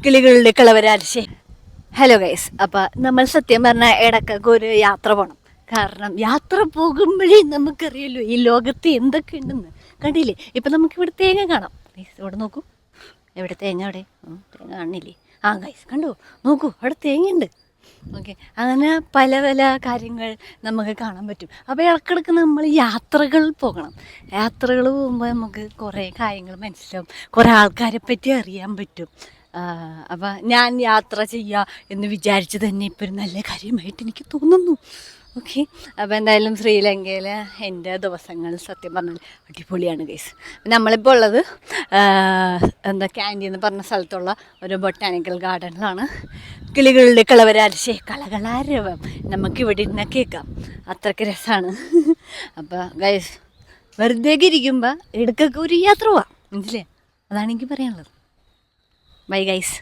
കിളികളുടെ കളവരാശേ. Hello guys, അപ്പോൾ നമ്മൾ സത്യം പറഞ്ഞാൽ ഇടയ്ക്കൊക്കെ ഒരു യാത്ര പോകണം. കാരണം യാത്ര പോകുമ്പോഴേ നമുക്കറിയല്ലോ ഈ ലോകത്ത് എന്തൊക്കെ ഉണ്ടെന്ന്. കണ്ടില്ലേ, ഇപ്പം നമുക്കിവിടെ തേങ്ങ കാണാം. ഗൈസ് ഇവിടെ നോക്കൂ, എവിടെ തേങ്ങ? അവിടെ തേങ്ങ കാണില്ലേ? ആ ഗൈസ് കണ്ടോ, നോക്കൂ അവിടെ തേങ്ങയുണ്ട്. ഓക്കെ, അങ്ങനെ പല പല കാര്യങ്ങൾ നമുക്ക് കാണാൻ പറ്റും. അപ്പോൾ ഇടയ്ക്കിടയ്ക്ക് നമ്മൾ യാത്രകൾ പോകണം. യാത്രകൾ പോകുമ്പോൾ നമുക്ക് കുറേ കാര്യങ്ങൾ മനസ്സിലാവും, കുറേ ആൾക്കാരെ പറ്റി അറിയാൻ പറ്റും. അപ്പോൾ ഞാൻ യാത്ര ചെയ്യുക എന്ന് വിചാരിച്ച് തന്നെ ഇപ്പോൾ ഒരു നല്ല കാര്യമായിട്ട് എനിക്ക് തോന്നുന്നു. ഓക്കെ, അപ്പോൾ എന്തായാലും ശ്രീലങ്കയിൽ എൻ്റെ ദിവസങ്ങൾ സത്യം പറഞ്ഞാൽ അടിപൊളിയാണ് ഗൈസ്. നമ്മളിപ്പോൾ ഉള്ളത് ക്യാൻഡി എന്ന് പറഞ്ഞ സ്ഥലത്തുള്ള ഒരു ബൊട്ടാനിക്കൽ ഗാർഡനിലാണ്. കിളികളുടെ കളവരാശേ, കളകളാരവം നമുക്കിവിടെ ഇരുന്ന് കേൾക്കാം. അത്രയ്ക്ക് രസമാണ്. അപ്പോൾ ഗൈസ് വെറുതെ ഇരിക്കുമ്പോൾ ഇടയ്ക്കൊക്കെ ഒരു യാത്ര പോവാം, മനസ്സിലേ? അതാണ് എനിക്ക് പറയാനുള്ളത്. Bye guys.